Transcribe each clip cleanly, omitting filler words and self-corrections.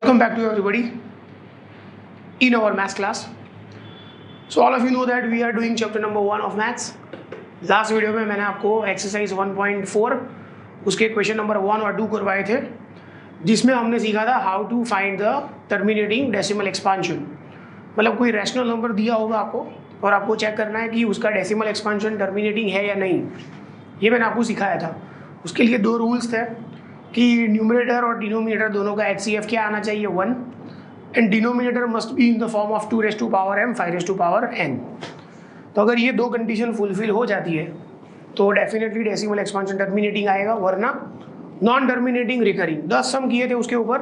Welcome back to everybody in our maths class. So all of you know that we are doing chapter number 1 of maths. Last video में मैंने आपको exercise 1.4 उसके question number 1 और 2 करवाए थे, जिसमें हमने सीखा था how to find the terminating decimal expansion. मतलब कोई रैशनल नंबर दिया होगा आपको और आपको चेक करना है कि उसका डेसिमल एक्सपांशन टर्मिनेटिंग है या नहीं। ये मैंने आपको सिखाया था। उसके लिए 2 रूल्स थे कि न्यूमरेटर और डिनोमिनेटर दोनों का HCF क्या आना चाहिए 1, and denominator must be in the form of 2 raised to power m 5 raised to power n। तो अगर ये 2 कंडीशन फुलफिल हो जाती है तो डेफिनेटली डेसिमल एक्सपांशन टर्मिनेटिंग आएगा, वरना नॉन टर्मिनेटिंग रिकरिंग। 10 सम किए थे उसके ऊपर,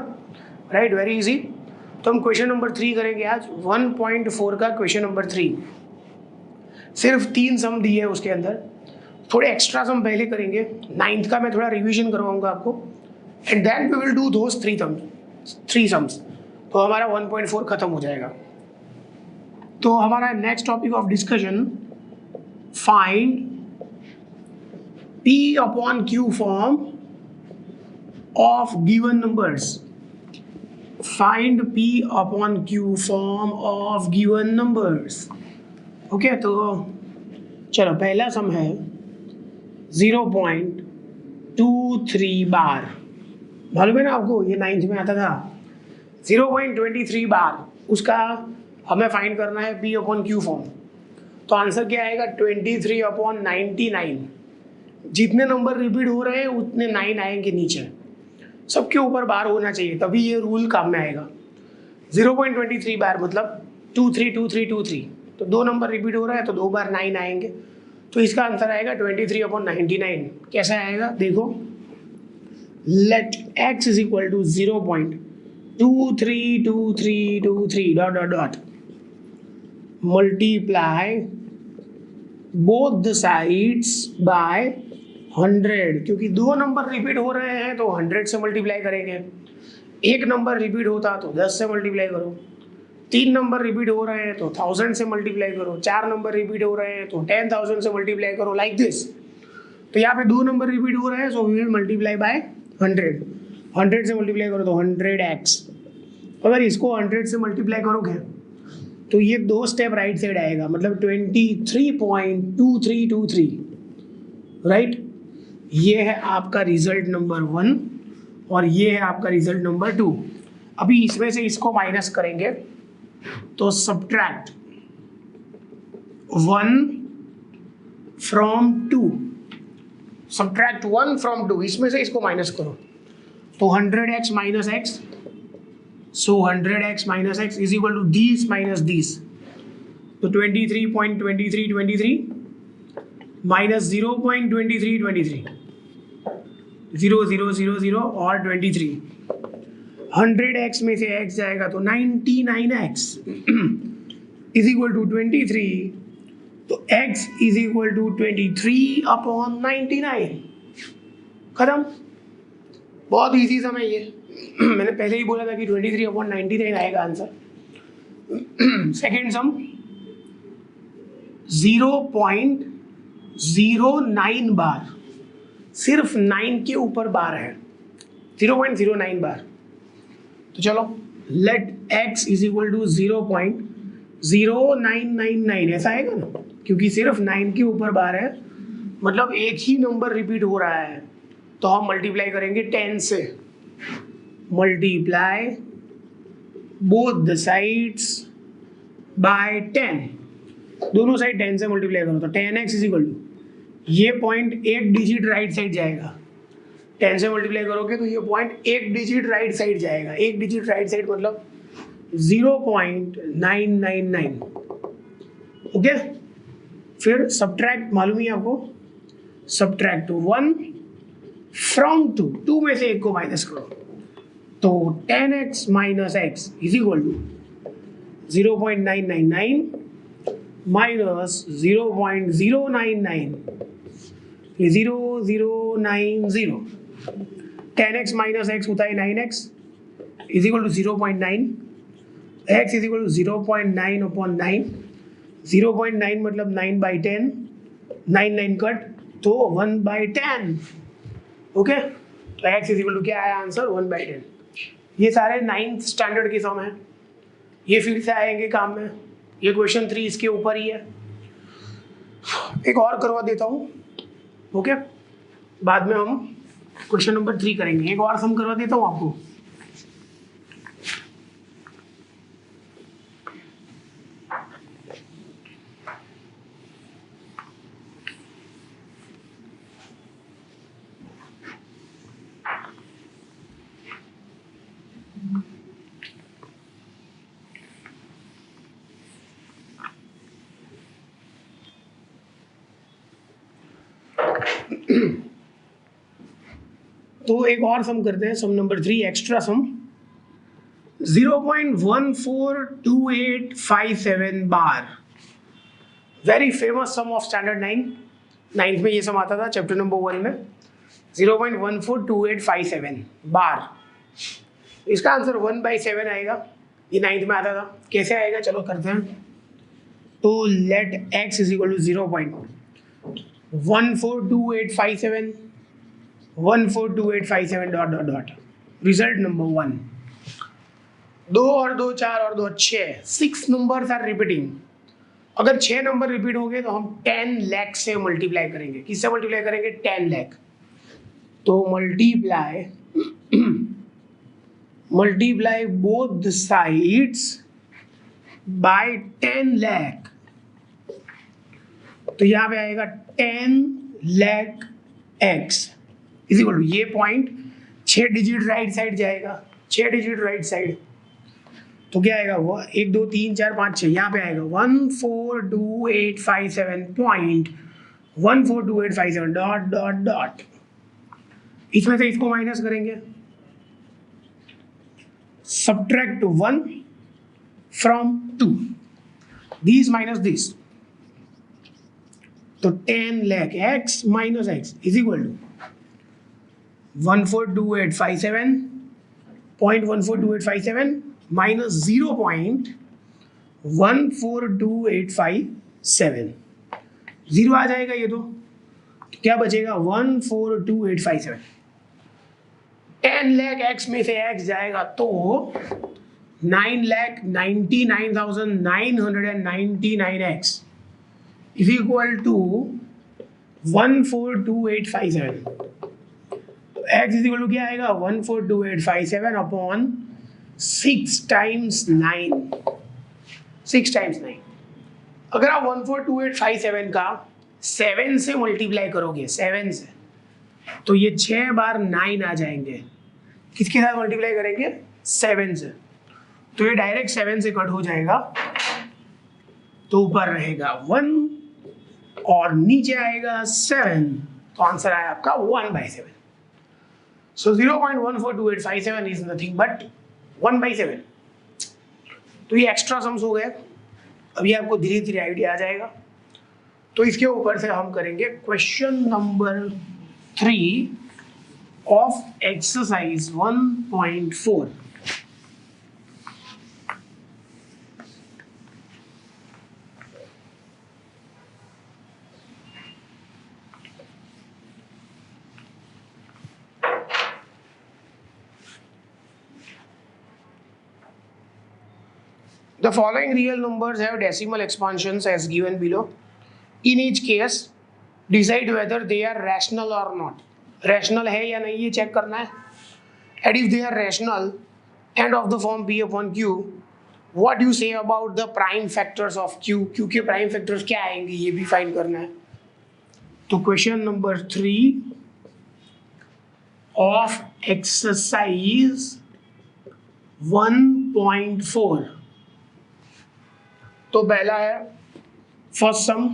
राइट, वेरी इजी। तो हम क्वेश्चन नंबर 3 करेंगे आज, 1.4 का क्वेश्चन नंबर 3। सिर्फ 3 सम दिए हैं उसके अंदर, थोड़े एक्स्ट्रा सम पहले करेंगे, 9th का मैं थोड़ा रिविजन करवाऊंगा आपको, and then we will do those 3 sums. तो हमारा 1.4 खत्म हो जाएगा। तो हमारा next topic of discussion, find P upon Q form of given numbers। Find P upon Q form of given numbers। Okay, तो चलो पहला सम है 0.23 बार। मालूम है ना आपको, ये 9th में आता था 0.23 बार। उसका हमें फाइंड करना है P अपॉन Q फॉर्म। तो आंसर क्या आएगा 23/99। जितने नंबर रिपीट हो रहे हैं उतने 9 आएंगे नीचे, सबके ऊपर बार होना चाहिए, तभी ये रूल काम में आएगा। 0.23 बार मतलब 232323। तो 2 नंबर रिपीट हो रहा है तो 2 बार 9 आएंगे। तो इसका आंसर आएगा 23/99। कैसा आएगा देखो, let x is equal to 0.232323 dot dot dot multiply both the sides by 100। क्योंकि 2 नंबर रिपीट हो रहे हैं तो 100 से मल्टीप्लाई करेंगे। 1 नंबर रिपीट होता तो 10 से मल्टीप्लाई करो। 3 नंबर रिपीट हो रहे हैं तो 1000 से मल्टीप्लाई करो। 4 नंबर रिपीट हो रहे हैं तो 10,000 से मल्टीप्लाई करो, लाइक दिस। तो यहाँ पे 2 नंबर रिपीट हो रहे हैं, so we will multiply by 100। 100 से मल्टीप्लाई करो तो 100x। अगर इसको 100 से मल्टीप्लाई करोगे तो ये 2 स्टेप राइट साइड आएगा, मतलब 23.2323, राइट। ये है आपका रिजल्ट नंबर 1 और ये है आपका रिजल्ट नंबर 2। अभी इसमें से इसको माइनस करेंगे तो सब्ट्रैक्ट 1 फ्रॉम 2, सब्ट्रैक्ट 1 फ्रॉम 2, इसमें से इसको माइनस करो तो 100x minus x। So 100x minus x is equal to this minus this. तो 23.2323 माइनस 0.2323, 0 0 0 0 और 23। 100x में से x जाएगा तो 99x इज इक्वल टू 23। तो x इज इक्वल टू 23/99। खत्म। बहुत इजी सम है ये। मैंने पहले ही बोला था कि 23/99 आएगा आंसर। सेकेंड सम 0.09 बार, सिर्फ 9 के ऊपर बार है, 0.09 बार। तो चलो let x is equal to 0.0999, ऐसा आएगा ना, क्योंकि सिर्फ 9 के ऊपर बार है, मतलब एक ही नंबर रिपीट हो रहा है। तो हम मल्टीप्लाई करेंगे 10 से, multiply both the sides by 10। दोनों साइड 10 से मल्टीप्लाई करो तो 10x इज इक्वल टू, ये पॉइंट 1 डिजिट राइट साइड जाएगा। 10 से मल्टीप्लाई करोगे तो ये पॉइंट 1 डिजिट राइट साइड जाएगा। 1 डिजिट राइट साइड मतलब 0.999। ओके, फिर सब्ट्रैक्ट, मालूम ही आपको, सब्ट्रैक्ट 1 फ्रॉम 2, 2 में से 1 को माइनस करो तो 10x minus x is equal to 0.999 minus 0.099, 0090। 10x minus x होता है 9x is equal to 0.9, x is equal to 0.9/9। 0.9 मतलब 9/10, 9 कट तो 1/10। ओके, तो x इज इक्वल टू क्या आया आंसर 1/10। ये सारे 9th स्टैंडर्ड के सम हैं, ये फिर से आएंगे काम में। ये क्वेश्चन 3 इसके ऊपर ही है। एक और करवा देता हूँ, ओके, बाद में हम क्वेश्चन नंबर 3 करेंगे। एक और सम करवा देता हूँ आपको। तो एक और सम करते हैं, सम नंबर 3, एक्स्ट्रा सम। 0.142857 बार, very famous sum of standard 9th में ये सम आता था चैप्टर नंबर 1 में। 0.142857 बार, इसका आंसर 1/7 आएगा। ये 9th में आता था, कैसे आएगा चलो करते हैं। तो let x is equal to 0.142857 142857 dot dot dot. Result number 1, 2 और 2 4 और 2 6, 6 नंबर्स आर रिपीटिंग। अगर 6 नंबर रिपीट हो गए तो हम 10 लाख से मल्टीप्लाई करेंगे। किससे मल्टीप्लाई करेंगे? 10 लाख। तो multiply both the sides by 10 lakh. तो यहाँ पे आएगा 10 lakh x is equal to, ये पॉइंट 6 डिजिट राइट साइड जाएगा, 6 डिजिट राइट साइड। तो क्या आएगा वो 1 2 3 4 5 6, यहाँ पे आएगा 142857.14287 डॉट डॉट डॉट। इसमें से इसको माइनस करेंगे, subtract 1 from 2, this minus this. तो 10 lakh x minus x is equal to 142857.14287 minus 0.14287, 0 आ जाएगा ये तो क्या बचेगा? 14287। 10 लाख x में से x जाएगा तो 9,99,999x इज इक्वल टू 14287। तो x इज इक्वल टू क्या आएगा? 14287 अपॉन 6 टाइम्स 9, 6 टाइम्स 9। अगर आप 14287 का 7 से मल्टीप्लाई करोगे, 7 से, तो ये 6 बार 9 आ जाएंगे। किसके साथ मल्टीप्लाई करेंगे? 7 से। तो ये डायरेक्ट 7 से कट हो जाएगा, तो ऊपर रहेगा 1 और नीचे आएगा 7। तो आंसर आया आपका 1/7। सो 0.14287 इज नथिंग बट 1/7। तो ये एक्स्ट्रा सम्स हो गए। अभी आपको धीरे धीरे आइडिया आ जाएगा। तो इसके ऊपर से हम करेंगे question number 3 of exercise 1.4। The following real numbers have decimal expansions as given below. In each case, decide whether they are rational or not. Rational है या नहीं ये चेक करना है. And if they are rational and of the form P upon Q, what do you say about the prime factors of Q? Q के prime factors क्या आएंगे ये भी फाइंड करना है. तो क्वेश्चन नंबर 3 of exercise 1.4. तो पहला है फर्स्ट सम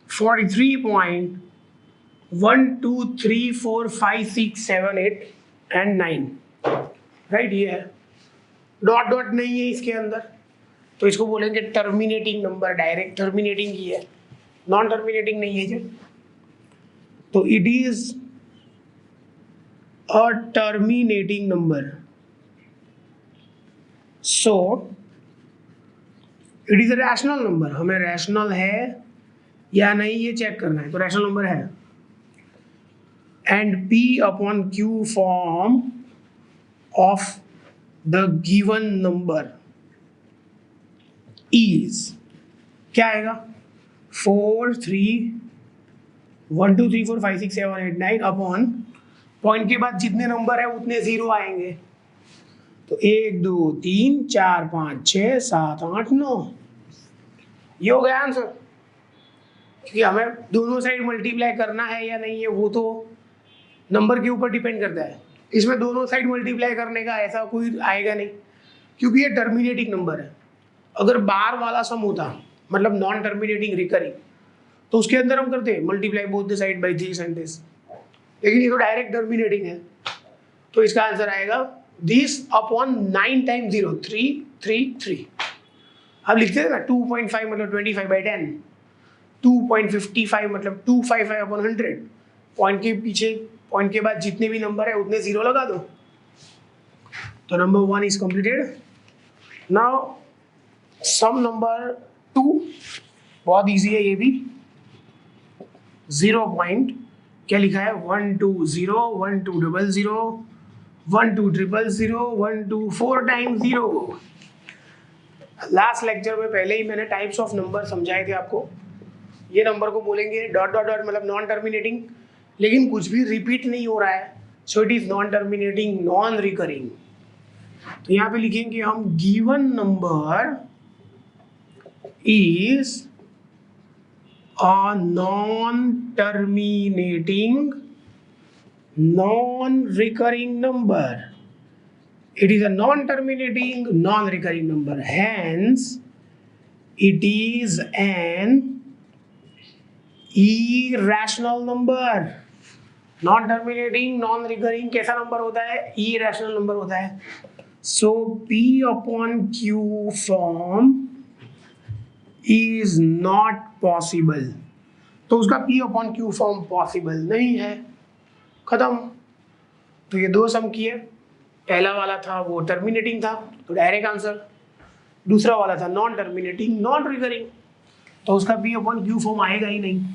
43.1234567 एंड 9, राइट. ये है, डॉट डॉट नहीं है इसके अंदर, तो इसको बोलेंगे टर्मिनेटिंग नंबर. डायरेक्ट टर्मिनेटिंग ही है, नॉन टर्मिनेटिंग नहीं है जी. तो it is a terminating number. So it is a rational number. हमें रैशनल है या नहीं ये चेक करना है. तो रैशनल नंबर है. And P upon Q form of the given number is, क्या आएगा, 4 3 1 2 3 4 5 6 7 8 9 अपॉन पॉइंट के बाद जितने नंबर है उतने जीरो आएंगे, तो 1 2 3 4 5 6 7 8 9, ये हो गया आंसर। क्योंकि हमें दोनों साइड मल्टीप्लाई करना है या नहीं है वो तो नंबर के ऊपर डिपेंड करता है। इसमें दोनों साइड मल्टीप्लाई करने का ऐसा कोई आएगा नहीं, क्योंकि ये टर्मिनेटिंग नंबर है। अगर बार वाला सम होता, मतलब नॉन टर्मिनेटिंग रिकरिंग, तो उसके अंदर हम करते multiply both the side by this and this, लेकिन ये तो डायरेक्ट टर्मिनेटिंग है, तो इसका आंसर आएगा दिस अपॉन 9 टाइम 0 3 3 3। अब लिखते हैं ना 2.5 मतलब 25/10, 2.55 मतलब 255 अपॉन 100, पॉइंट के पीछे पॉइंट के बाद जितने भी नंबर है उतने जीरो लगा दो, तो number 1 is completed. Now sum number 2, बहुत इजी है ये भी। 0 पॉइंट क्या लिखा है, 1 2 0 1 2 0 0 1 2 0 0 1 2 4 टाइम्स 0। लास्ट लेक्चर में पहले ही मैंने टाइप्स ऑफ नंबर समझाए थे आपको। ये नंबर को बोलेंगे डॉट डॉट डॉट मतलब नॉन टर्मिनेटिंग, लेकिन कुछ भी रिपीट नहीं हो रहा है, so it is non terminating non recurring. तो यहाँ पे लिखेंगे हम given number is a non terminating non recurring number. It is a non-terminating, non-recurring number. Hence, it is an irrational number. Non-terminating, non-recurring कैसा नंबर होता है? Irrational number होता है. So P upon Q form is not possible. तो उसका P upon Q form possible नहीं है, खत्म। तो ये दो सम किए, पहला वाला था वो टर्मिनेटिंग था तो डायरेक्ट आंसर, दूसरा वाला था नॉन टर्मिनेटिंग नॉन रिकरिंग, तो उसका P अपॉन Q फॉर्म आएगा ही नहीं।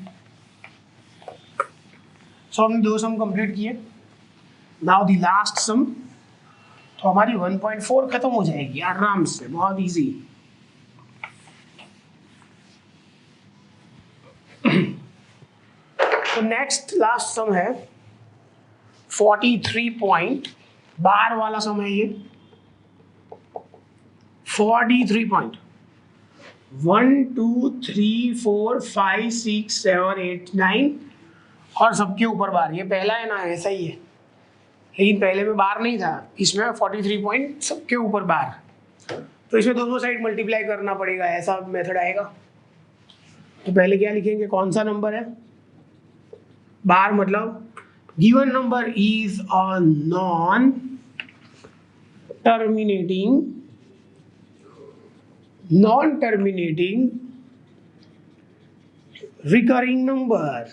सो हमने दो सम कंप्लीट किए। नाउ द लास्ट सम, तो हमारी 1.4 खत्म हो जाएगी आराम से, बहुत इजी। तो नेक्स्ट लास्ट सम है 43 पॉइंट, बार वाला सम है ये। 43 पॉइंट 1 2 3 4 5 6 7 8 9 और सबके ऊपर बार। ये पहला है ना, ऐसा ही है, लेकिन पहले में बार नहीं था, इसमें 43 पॉइंट सबके ऊपर बार। तो इसमें दोनों साइड मल्टीप्लाई करना पड़ेगा, ऐसा मेथड आएगा। तो पहले क्या लिखेंगे, कौन सा नंबर है, बार मतलब given number is a non-terminating recurring number.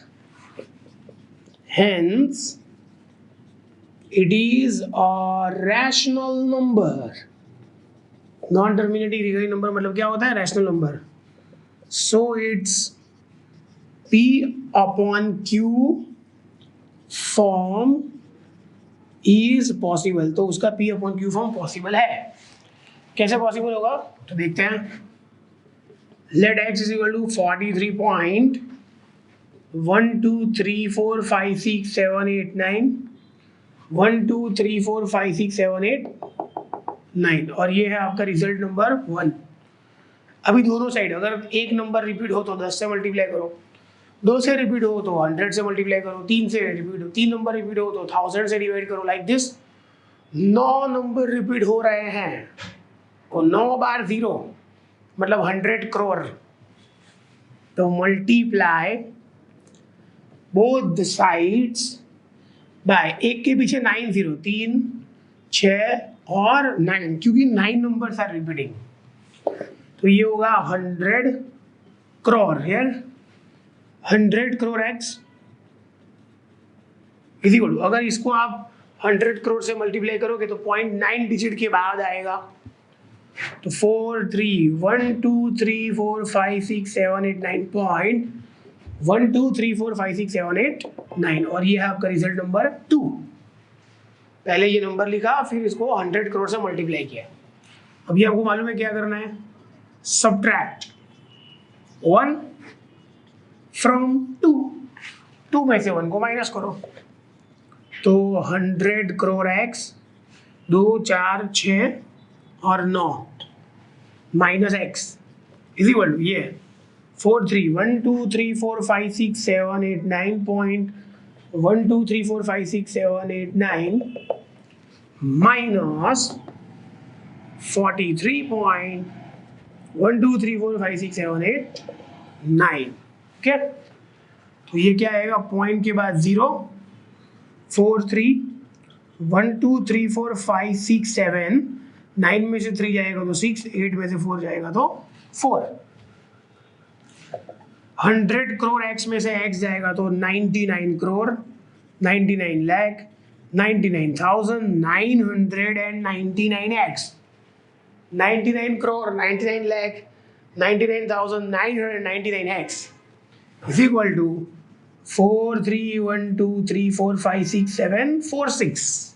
Hence, it is a rational number. Non-terminating recurring number मतलब क्या होता है, rational number. So it's P upon Q form is possible. तो उसका P upon Q form possible है। कैसे possible होगा तो देखते हैं। Let x is equal to 43 point 1 2 3 4 5 6 7 8 9 1 2 3 4 5 6 7 8 9 और ये है आपका रिजल्ट नंबर 1। अभी दोनों साइड अगर एक नंबर रिपीट हो तो 10 से मल्टीप्लाई करो, 2 से रिपीट हो तो 100 से मल्टीप्लाई करो, 3 से रिपीट हो, 3 नंबर रिपीट हो तो 1000 से डिवाइड करो, लाइक दिस। 9 नंबर रिपीट हो रहे हैं तो 9 बार 0 मतलब 100 करोड़। तो multiply both the sides bye, एक के पीछे 9 0, 3 6 और 9, क्योंकि 9 नंबर्स आर रिपीटिंग। तो ये होगा 100 करोड़ यार, 100 crore x is equal to, अगर इसको आप 100 करोड़ से मल्टीप्लाई करोगे तो 0.9 डिजिट के बाद आएगा। तो 4 3 1 2 3 4 5 6 7 8 9 पॉइंट 1 2 3 4 5 6 7 8 9 और ये है आपका रिजल्ट नंबर 2। पहले ये नंबर लिखा, फिर इसको 100 करोड़ से मल्टीप्लाई किया। अभी आपको मालूम है क्या करना है, सब्ट्रैक्ट 1 फ्रॉम 2, 2 में से 1 को माइनस करो, तो 100 करोड़ x 2 4 6 और 9 minus x is equal to ये 4 3 1 2 3 4 5 6 7 8 9 पॉइंट 1 2 3 4 5 6 7 8 9 माइनस 43.1 2 3 4 5 6 7 8 9। ओके, तो ये क्या आएगा, पॉइंट के बाद 0 4 3 1 2 3 4 5 6 7 9 में से 3 जाएगा तो 6, 8 में से 4 जाएगा तो 4। 100 करोड़ x में से x जाएगा तो 99 crore 99 lakh 99,999 x, 99 crore 99 lakh 99,999 x is equal to 4 3 1 2 3 4 5 6 7 4 6।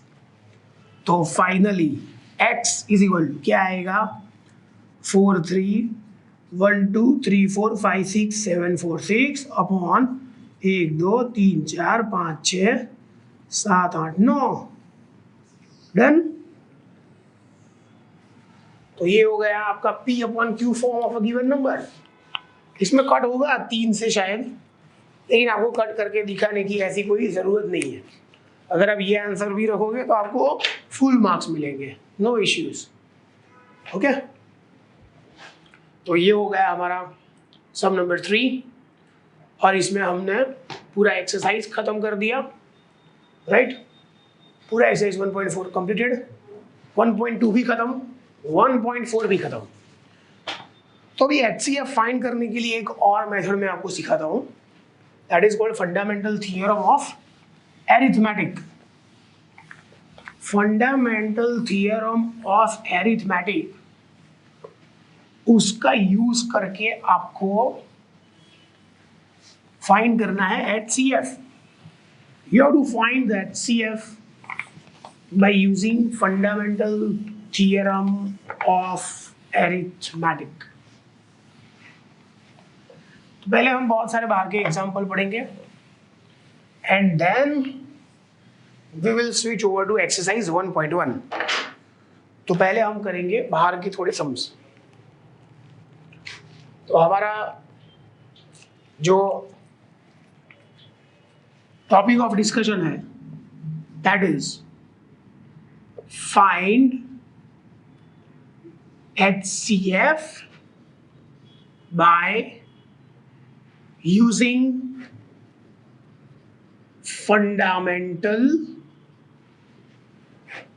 तो finally x is equal to क्या आएगा, 4 3 1 2 3 4 5 6 7 4 6 अपॉन 1 2 3 4 5 6 7 8 9। डन। तो ये हो गया आपका P upon Q form of a given number. इसमें कट होगा 3 से शायद, लेकिन आपको कट करके दिखाने की ऐसी कोई ज़रूरत नहीं है। अगर आप ये आंसर भी रखोगे तो आपको फुल मार्क्स मिलेंगे, नो इश्यूज। ओके, तो ये हो गया हमारा सम नंबर 3, और इसमें हमने पूरा एक्सरसाइज खत्म कर दिया, राइट। पूरा एक्सरसाइज 1.4 कंप्लीटेड, 1.2 भी खत्म, 1.4 भी खत्म। तो अभी HCF फाइंड करने के लिए एक और मेथड मैं आपको सिखाता हूँ, that is called fundamental theorem of arithmetic. Fundamental theorem of arithmetic, उसका यूज करके आपको फाइंड करना है HCF। You have to find the HCF by using fundamental theorem of arithmetic। तो पहले हम बहुत सारे बाहर के एग्जाम्पल पढ़ेंगे and then we will switch over to exercise 1.1। तो पहले हम करेंगे बाहर के थोड़े सम्स। तो हमारा जो टॉपिक ऑफ डिस्कशन है that is find HCF by using fundamental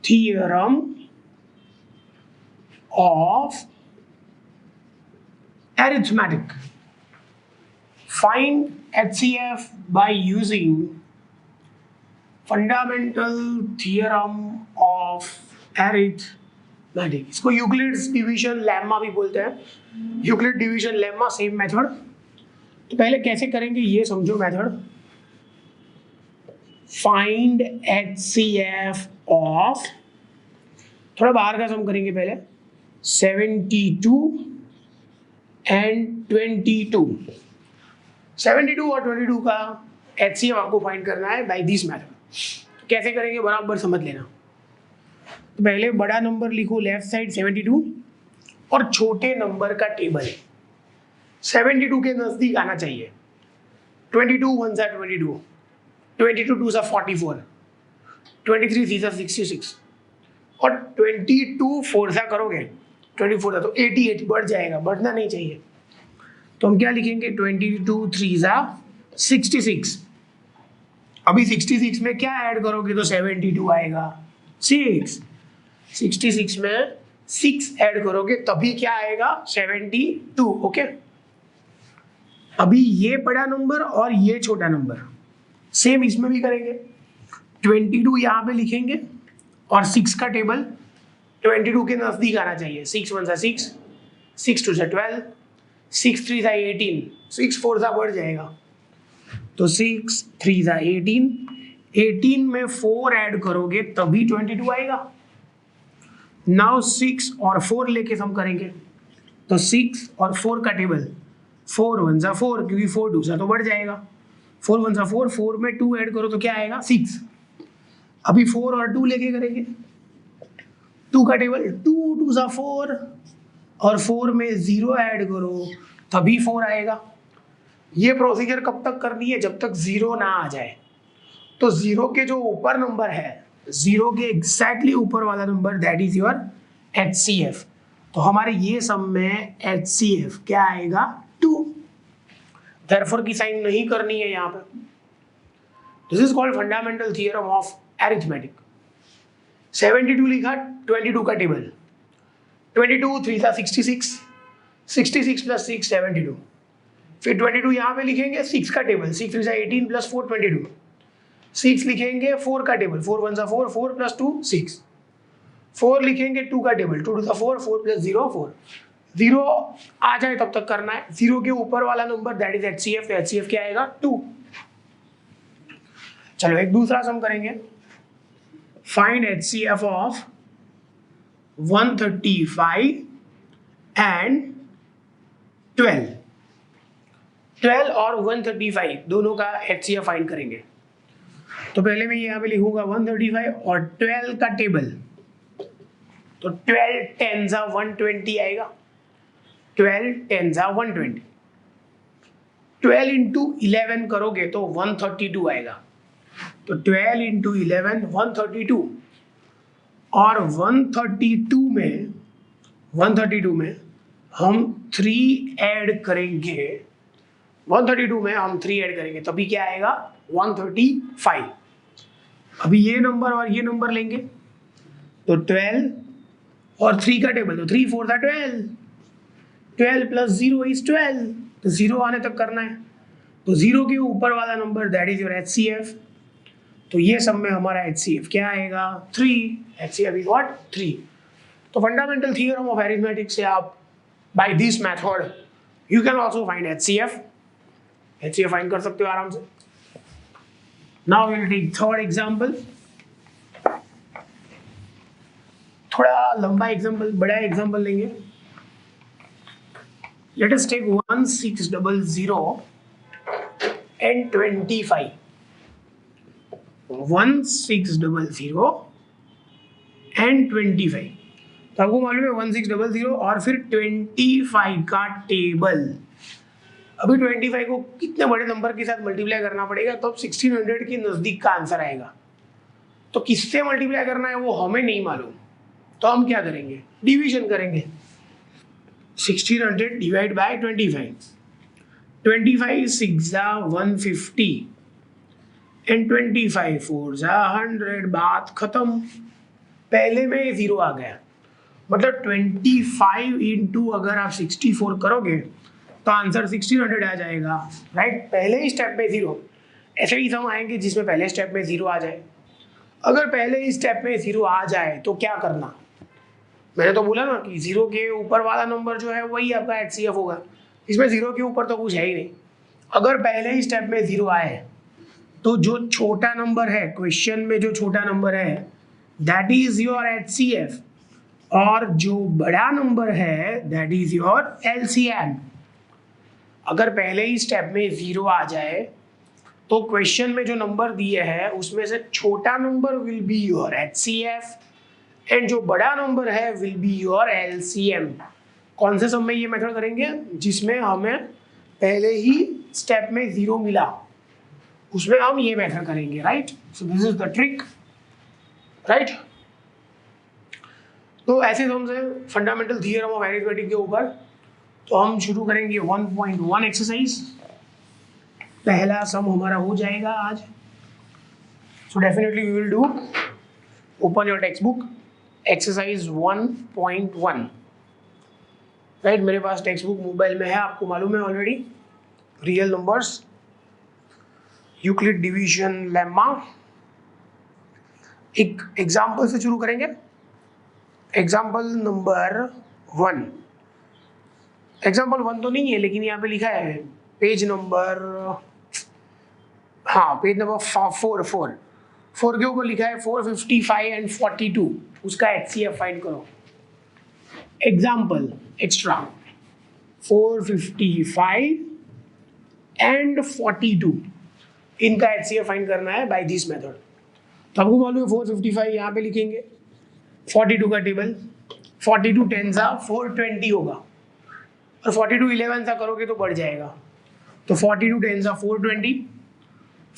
theorem of arithmetic। Find HCF by using fundamental theorem of arithmetic। इसको यूक्लिड्स डिवीजन लेम्मा भी बोलते हैं, Euclid division lemma same method. तो पहले कैसे करेंगे ये समझो मेथड। फाइंड HCF ऑफ, थोड़ा बाहर का सम करेंगे पहले, 72 एंड 22। 72 और 22 का HCF आपको फाइंड करना है बाय दिस मेथड। कैसे करेंगे बराबर समझ लेना। तो पहले बड़ा नंबर लिखो लेफ्ट साइड 72 और छोटे नंबर का टेबल 72 के नजदीक आना चाहिए। 22 1 सा 22, 22 2 सा 44, 23 3 सा 66 और 22 4 सा करोगे 24 सा तो 88 बढ़ जाएगा, बढ़ना नहीं चाहिए। तो हम क्या लिखेंगे, 22 3 सा 66। अभी 66 में क्या ऐड करोगे तो 72 आएगा, 6। 66 में 6 ऐड करोगे तभी क्या आएगा, 72। ओके, अभी ये बड़ा नंबर और ये छोटा नंबर सेम इसमें भी करेंगे। 22 यहाँ पे लिखेंगे और 6 का टेबल 22 के नजदीक आना चाहिए। 6 1 सा 6, 6 2 सा 12, 6 3 सा 18, 6 4 सा बढ़ जाएगा तो 6 3 सा 18, 18 में 4 ऐड करोगे तभी 22 आएगा। नाउ 6 और 4 लेके सम करेंगे तो 6 और 4 का टेबल, 4 1 जा 4, क्योंकि 4 2 तो बढ़ जाएगा, 4 1 जा 4, 4 में 2 ऐड करो तो क्या आएगा 6। अभी 4 और 2 लेके करेंगे, 2 का टेबल 2 2 जा 4 और 4 में 0 ऐड करो तभी 4 आएगा। ये प्रोसीजर कब तक करनी है? जब तक 0 ना आ जाए। तो 0 के जो ऊपर नंबर है, 0 के एग्जैक्टली ऊपर वाला number, that is your HCF। तो हमारे ये सम में HCF क्या आएगा 2। देयरफॉर की साइन नहीं करनी है यहाँ पे। This is called fundamental theorem of arithmetic. 72 लिखा, 22 का टेबल, 22 3 था 66, 66 प्लस 6 72, फिर 22 यहाँ पे लिखेंगे, 6 का टेबल, 6 3 18 प्लस 4 22, 6 लिखेंगे, 4 का टेबल, 4 1 4, 4 प्लस 2 6, 4 लिखेंगे, 2 का टेबल, 2 2 4, 4 प्लस 0 4। 0 आ जाए तब तक करना है। 0 के ऊपर वाला नंबर दैट इज HCF, तो HCF क्या आएगा 2। चलो एक दूसरा सम करेंगे। Find HCF of 135 and 12। 12 और 135 दोनों का HCF फाइंड करेंगे। तो पहले मैं यहाँ पे लिखूंगा 135 और 12 का टेबल, तो 12 10 जा 120 आएगा, 12 10 जा 120, 12 इंटू 11 करोगे तो 132 आएगा। तो 12 इंटू 11 132, और 132 में हम 3 ऐड करेंगे, 132 में हम 3 ऐड करेंगे तभी क्या आएगा 135। अभी ये नंबर और ये नंबर लेंगे तो 12 और 3 का टेबल, तो 3 4 था 12, 12 प्लस 0 इज 12, तो 0 आने तक करना है। तो 0 के ऊपर वाला number that is your HCF। तो ये सब में हमारा HCF क्या आएगा 3। HCF is what 3। तो फंडामेंटल थियरम ऑफ अरिथमेटिक से आप by this method you can also find HCF find कर सकते हो आराम से। Now we will take third example. थोड़ा लंबा एग्जांपल, बड़ा एग्जांपल लेंगे। Let us take 1600 and 25। 1600 and 25, तो आपको मालूम है 1600 और फिर 25 का टेबल। अभी 25 को कितने बड़े नंबर के साथ मल्टीप्लाई करना पड़ेगा तो अब 1600 के नजदीक का आंसर आएगा। तो किससे मल्टीप्लाई करना है वो हमें नहीं मालूम, तो हम क्या करेंगे डिवीजन करेंगे। 1600 डिवाइड बाय 25, 25 6 जा 150 एंड 25 4 जा 100, बात खत्म। पहले में 0 आ गया, मतलब 25 इंटू अगर आप 64 करोगे तो आंसर 1600 आ जाएगा, राइट। पहले ही स्टेप में 0। ऐसे ही सम आएंगे जिसमें पहले स्टेप में 0 आ जाए। अगर पहले ही स्टेप में 0 आ जाए तो क्या करना, मैंने तो बोला ना कि 0 के ऊपर वाला नंबर जो है वही आपका HCF होगा। इसमें 0 के ऊपर तो कुछ है ही नहीं। अगर पहले ही स्टेप में 0 आए तो जो छोटा नंबर है क्वेश्चन में, जो छोटा नंबर है दैट इज योर HCF, और जो बड़ा नंबर है दैट इज योर LCM। अगर पहले ही स्टेप में 0 आ जाए तो क्वेश्चन में जो नंबर दिए हैं उसमें से छोटा number will be your HCF and जो बड़ा नंबर है विल बी योर LCM। कौन से सम में ये मेथड करेंगे, जिसमें हमें पहले ही स्टेप में 0 मिला उसमें हम ये मेथड करेंगे, right. So this is the trick, right. तो ऐसे सम से फंडामेंटल थियरम ऑफ अरिथमेटिक के ऊपर तो हम शुरू करेंगे 1.1 एक्सरसाइज। पहला सम हमारा हो जाएगा आज। So definitely we will do, open your text book, exercise 1.1, right. मेरे पास टेक्स्ट बुक मोबाइल में है, आपको मालूम है already. Real numbers, Euclid division lemma. एक एग्जाम्पल से शुरू करेंगे। एग्जाम्पल नंबर 1, एग्जाम्पल 1 तो नहीं है लेकिन यहाँ पे लिखा है पेज नंबर, हाँ पेज नंबर 4। 4 के ऊपर लिखा है 455 एंड 42, उसका HCF फाइंड करो। एग्जाम्पल एक्स्ट्रा 455 एंड 42, इनका HCF फाइंड करना है बाय दिस मेथड। तो आपको मालूम है 455 यहाँ पे लिखेंगे, 42 का टेबल, 42 10 सा 420 होगा, और 42 11 सा करोगे तो बढ़ जाएगा। तो 42 10 सा 420,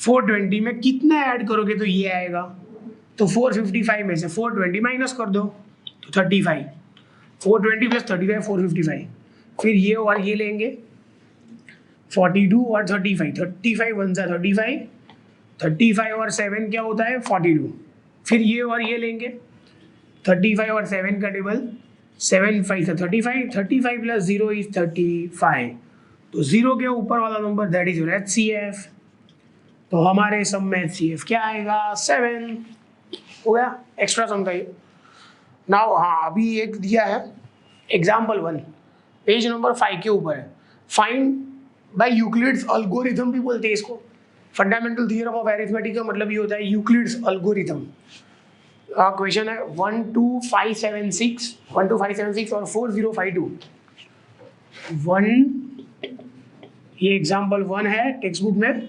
420 में कितना ऐड करोगे तो ये आएगा। तो 455 में से 420 माइनस कर दो तो 35, 420 प्लस 35 455। फिर ये और ये लेंगे 42 और 35, 35 1 सा 35, 35 और 7 क्या होता है 42। फिर ये और ये लेंगे 35 और 7 का टेबल, 7 5 सा 35, 35 प्लस 0 इज 35। तो 0 के ऊपर वाला number that is your HCF। तो हमारे सम में HCF क्या आएगा 7। हो गया एक्स्ट्रा सम था ये। नाउ हाँ अभी एक दिया है एग्जाम्पल 1, पेज नंबर 5 के ऊपर है। फाइंड बाय यूक्लिड्स एल्गोरिथम भी बोलते हैं इसको। फंडामेंटल थ्योरम ऑफ अरिथमेटिक का मतलब ये होता है यूक्लिड्स एल्गोरिथम। क्वेश्चन है 12576 और 4052। ये एग्जाम्पल 1 है टेक्स्ट बुक में,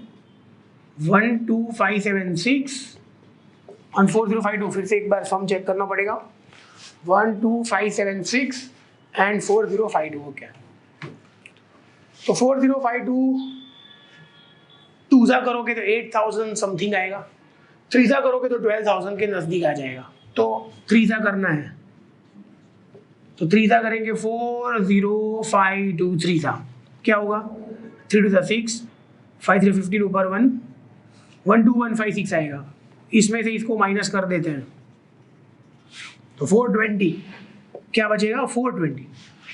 12576 और 4052। फिर से एक बार सम चेक करना पड़ेगा, 12576 एंड 4052 हो क्या। तो 4052 2 सा करोगे तो 8000 समथिंग आएगा, 3 सा करोगे तो 12000 के नजदीक आ जाएगा। तो 3 सा करना है तो 3 सा करेंगे 4052 3 सा क्या होगा 3 2 6 5 3 15 ऊपर 1 12156 आएगा। इसमें से इसको माइनस कर देते हैं तो 420 क्या बचेगा 420।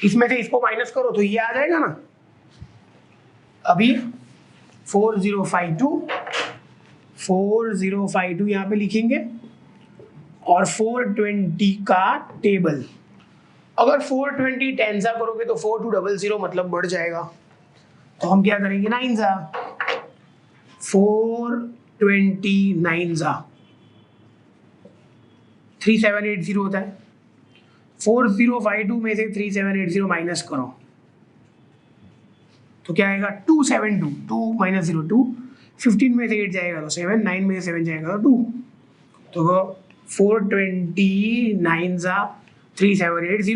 इसमें से इसको माइनस करो तो ये आ जाएगा ना। अभी 4052 यहाँ पे लिखेंगे और 420 का टेबल। अगर 420 10 सा करोगे तो 4200 मतलब बढ़ जाएगा। तो हम क्या करेंगे 9 सा 429 सा 3780 होता है। 4052 में से 3780 माइनस करो तो क्या आएगा 272, 2 माइनस 0 2, 15 में से 8 जाएगा तो 7, 9 में से 7 जाएगा तो 2। तो 429 सा 3780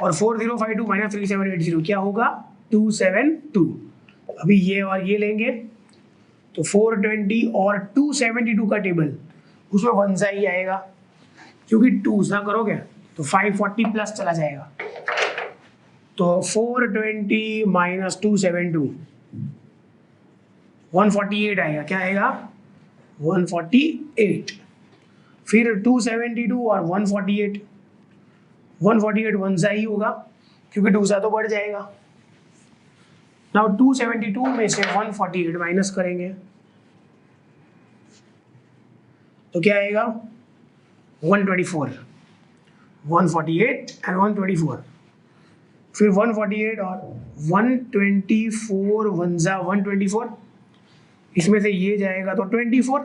और 4052 माइनस 3780 क्या होगा 272। अभी ये और ये लेंगे तो 420 और 272 का टेबल, उसमें 1 सा ही आएगा क्योंकि 2 सा करोगे तो 540 प्लस चला जाएगा। तो 420 माइनस 272 148 आएगा। क्या आएगा 148। फिर 272 और 148 1 सा ही होगा क्योंकि 2 सा तो बढ़ जाएगा। नाउ 272 में से 148 माइनस करेंगे तो क्या आएगा 124, 148 एंड 124। फिर 148 और 124 1 सा 124, इसमें से ये जाएगा तो 24।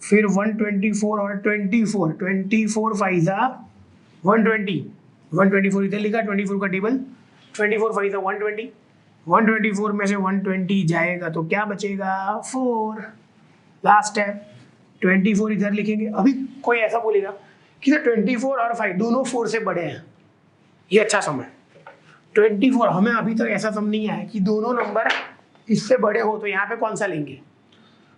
फिर 124 और 24 5 सा 120, 124 इधर लिखा 24 का टेबल, 24 5 सा 120, 124 में से 120 जाएगा तो क्या बचेगा 4। लास्ट स्टेप 24 इधर लिखेंगे। अभी कोई ऐसा बोलेगा कि सर 24 और 5 दोनों 4 से बड़े हैं, ये अच्छा सम है। 24 हमें अभी तक ऐसा सम नहीं आया कि दोनों नंबर इससे बड़े हो, तो यहाँ पे कौन सा लेंगे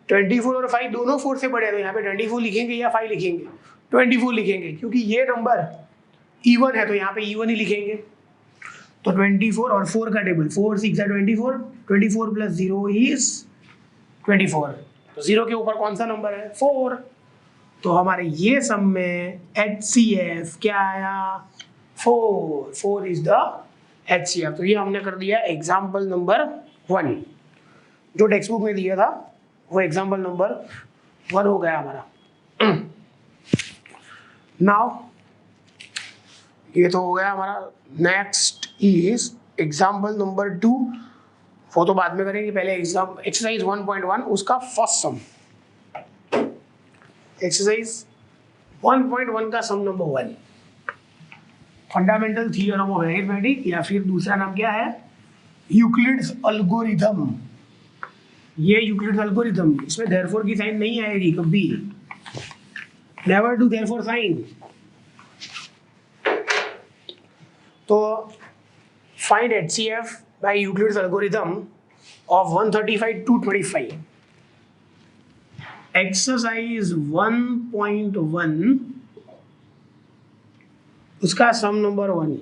24 और 5 दोनों 4 से बड़े हैं तो यहाँ पे 24 लिखेंगे या 5 लिखेंगे 24 लिखेंगे क्योंकि ये नंबर इवन है तो यहाँ पे इवन ही लिखेंगे। तो 24 और 4 का टेबल 4 6 24, 24 प्लस 0 इज 24। तो 0 के ऊपर कौन सा नंबर है 4। तो हमारे ये सम में HCF क्या आया 4 इज द HCF। तो ये हमने कर दिया एग्जाम्पल नंबर 1 जो टेक्स्ट बुक में दिया था, वो एग्जाम्पल नंबर 1 हो गया हमारा। नाउ ये तो हो गया हमारा। नेक्स्ट इज एग्जाम्पल नंबर 2, वो तो बाद में करेंगे, पहले एक्सरसाइज 1.1 उसका फर्स्ट सम। एक्सरसाइज 1.1 का sum number 1, fundamental theorem of arithmetic, या फिर दूसरा नाम क्या है, यूक्लिड्स एल्गोरिथम। ये यूक्लिड्स एल्गोरिथम, इसमें देयरफॉर की साइन नहीं आएगी कभी, नेवर डू देयरफॉर साइन। तो find HCF by Euclid's algorithm of 135 to 25। Exercise 1.1 उसका सम नंबर 1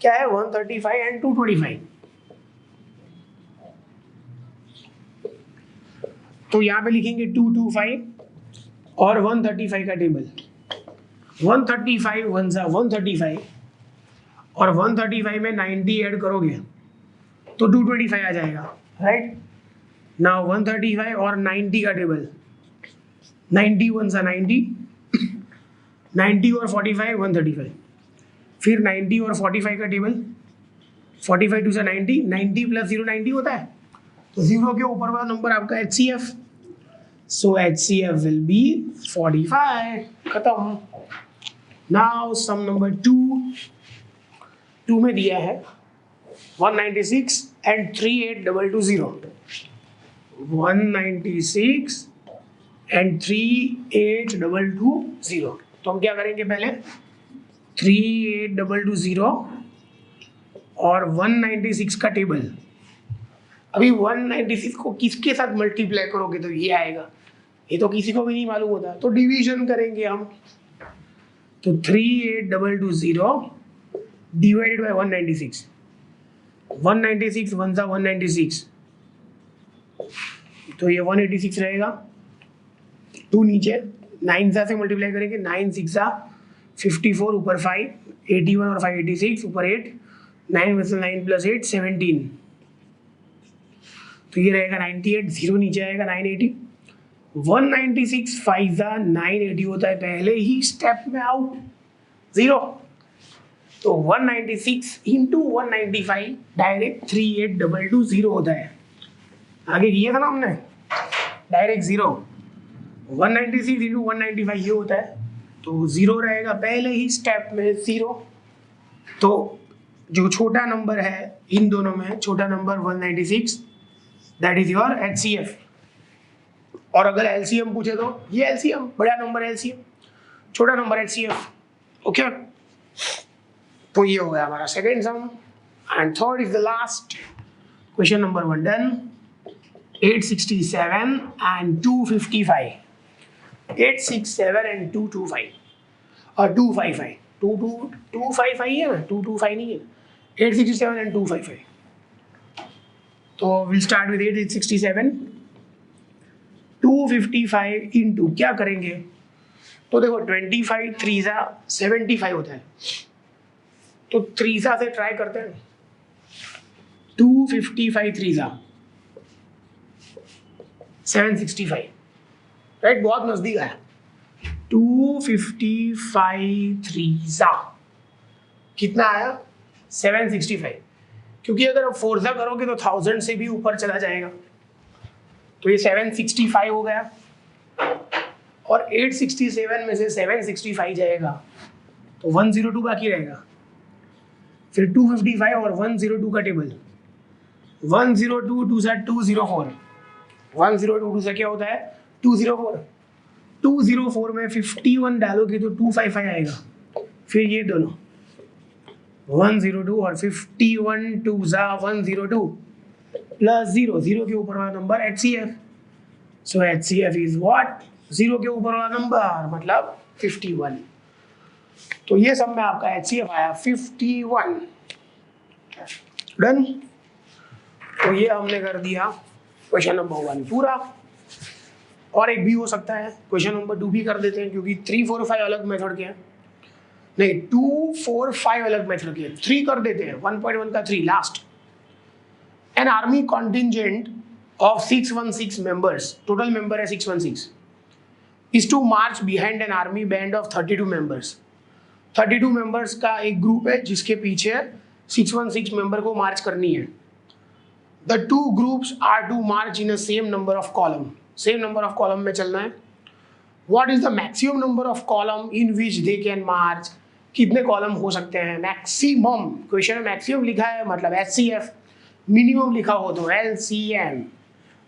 क्या है, 135 and 225। तो यहाँ पे लिखेंगे 225 और 135 का टेबल। 135 वन सा 135 और 135 में 90 ऐड करोगे तो 225 आ जाएगा, राइट। नाउ 135 और 90 का टेबल, 90 वन सा 90, 90 और 45 135, फिर 90 और 45 का टेबल, 45 टू सा 90, 90 प्लस 0 90 होता है, तो 0 के ऊपर वाला नंबर आपका HCF। So HCF will be 45, खत्म। नाउ सम नंबर 2 में दिया है 196 and 38220, 196 and 38220। तो हम क्या करेंगे, पहले 38220 और 196 का टेबल। अभी 196 को किसके साथ मल्टीप्लाई करोगे तो ये आएगा, ये तो किसी को भी नहीं मालूम होता, तो डिवीजन करेंगे हम। तो 38220 डिवाइडेड बाय 196, 196 वन सा 196, तो ये 186 रहेगा। 2 नीचे, 9 सा से मल्टीप्लाई करेंगे, 9 6 सा 54, ऊपर 5, 81 और 5 86, ऊपर 8, 9 में से 9 प्लस 8 17, तो ये रहेगा 98, 0 नीचे आएगा 980। 196 5 सा 980 होता है, पहले ही स्टेप में आउट 0, तो 196 इंटू 195 डायरेक्ट 38220 होता है। आगे किया था ना हमने डायरेक्ट 0, 196 इंटू 195 ये होता है, तो 0 रहेगा पहले ही स्टेप में 0। तो जो छोटा नंबर है इन दोनों में, छोटा number 196, that is your HCF। और अगर LCM पूछे तो ये LCM, बड़ा नंबर LCM, छोटा नंबर HCF, ओके। तो ये हो गया हमारा second sum, and third is the last question number 1 done. 867 and 255, 867 and 225 और 255, 255 है ना, 225 नहीं है, 867 and 255। तो विल स्टार्ट विद 867, 255 इंटू क्या करेंगे, तो देखो 25 3 सा 75 होता है, तो 3 सा से ट्राई करते हैं। 255 3 सा 765, राइट, बहुत नजदीक आया। 255 3 सा कितना आया, 765, क्योंकि अगर आप 4 सा करोगे तो 1000 से भी ऊपर चला जाएगा, तो ये 765 हो गया। और 867 में से 765 जाएगा तो 102 बाकी रहेगा। फिर 255 और 102 का टेबल, 102 2 सा 204, 102 से क्या होता है 204, 204 में 51 डालोगे तो 255 आएगा। फिर ये दोनों 102 और 51 2 सा 102 प्लस 0, 0 के ऊपर वाला number HCF। So HCF is what, 0 के ऊपर वाला नंबर मतलब 51। तो ये सब में आपका HCF आया 51, डन। तो ये हमने कर दिया क्वेश्चन नंबर 1 पूरा। और एक भी हो सकता है, क्वेश्चन नंबर 2 भी कर देते हैं, क्योंकि 3 4 5 अलग मेथड के हैं, नहीं 2 4 5 अलग मेथड के हैं, 3 कर देते हैं। 1.1 का 3 last. An army contingent of 616 members, total member है 616, is to march behind an army band of 32 members। 32 members का एक ग्रुप है जिसके पीछे 616 मेंबर को मार्च करनी है। The two groups are to march in a same number of column, same number of column में चलना है। What is the maximum number of column in which they can march, कितने कॉलम हो सकते हैं मैक्सिमम, क्वेश्चन में maximum लिखा है मतलब HCF, मिनिमम लिखा हो तो LCM,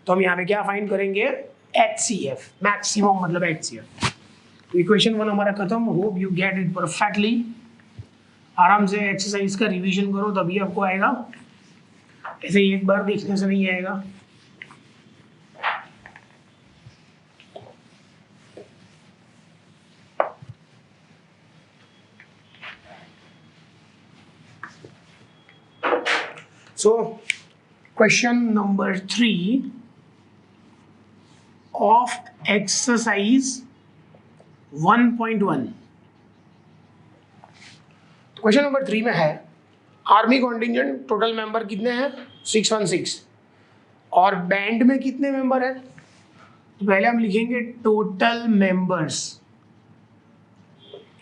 तो हम यहाँ पे क्या फाइंड करेंगे HCF, मैक्सिमम मतलब HCF। तो इक्वेशन 1 हमारा खत्म। Hope you get it perfectly. आराम से एक्सरसाइज का रिवीजन करो तभी आपको आएगा, ऐसे एक बार देखने से नहीं आएगा। So question number 3 of exercise 1.1। Question number 3 में है आर्मी कॉन्टिजेंट टोटल मेंबर कितने हैं 616 और बैंड में कितने मेंबर हैं, तो पहले हम लिखेंगे total members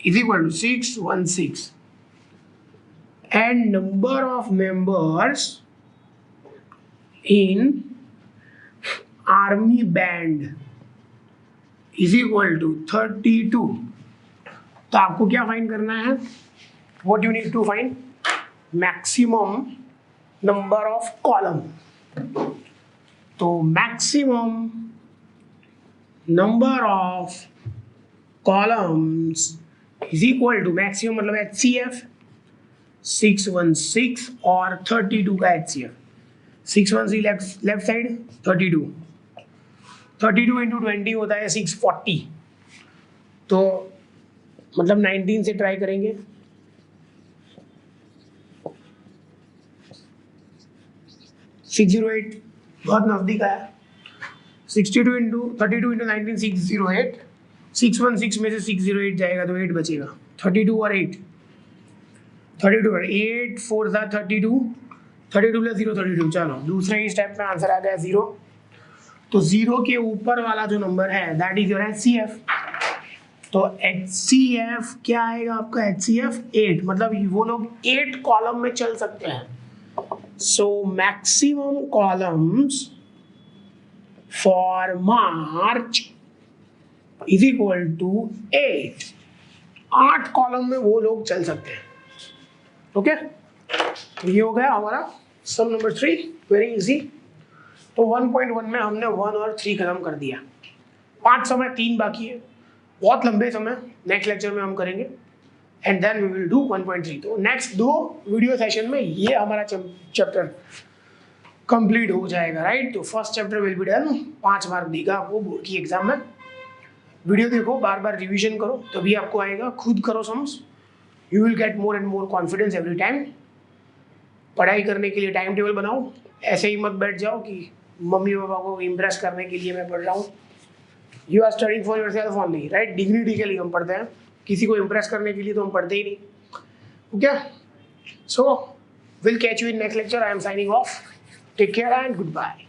is equal to 616 and number of members in army band is equal to 32। तो आपको क्या फाइंड करना है, what you need to find maximum number of column। तो maximum number of columns is equal to maximum मतलब HCF 616 और 32 का HCF, 616 left side 32 into 20 होता है 640, तो मतलब 19 से ट्राई करेंगे। 608 बहुत नजदीक आया, 62 इंटू 32 इंटू 19 608, 616 में से 608 जाएगा तो 8 बचेगा, 32 और 8 32 और 8 4 था 32 प्लस 0 32। चलो दूसरे ही स्टेप में आंसर आ गया 0, तो 0 के ऊपर वाला जो नंबर है दैट इज योर HCF। तो HCF क्या आएगा आपका HCF 8, मतलब वो लोग 8 कॉलम में चल सकते हैं। So maximum columns for march is equal to 8, 8 column में वो लोग चल सकते हैं। ओके तो ये हो गया हमारा सम नंबर 3, वेरी इजी। तो 1.1 में हमने 1 और 3 खत्म कर दिया, 5 समय 3 बाकी है, बहुत लंबे समय, नेक्स्ट लेक्चर में हम करेंगे and then we will do 1.3। तो नेक्स्ट 2 वीडियो सेशन में ये हमारा चैप्टर कंप्लीट हो जाएगा, राइट। तो first chapter will be done, 5 mark देगा आपको बोर्ड की एग्जाम में। वीडियो देखो, बार बार रिविजन करो तभी आपको आएगा, खुद करो sums, you will get more and more confidence every time. पढ़ाई करने के लिए टाइम टेबल बनाओ, ऐसे ही मत बैठ जाओ कि मम्मी पापा को इम्प्रेस करने के लिए मैं पढ़ रहा हूँ। You are studying for yourself only, right. Dignity के लिए हम पढ़ते हैं, किसी को इम्प्रेस करने के लिए तो हम पढ़ते ही नहीं। Okay so will catch you in next lecture. I am signing off, take care and good bye.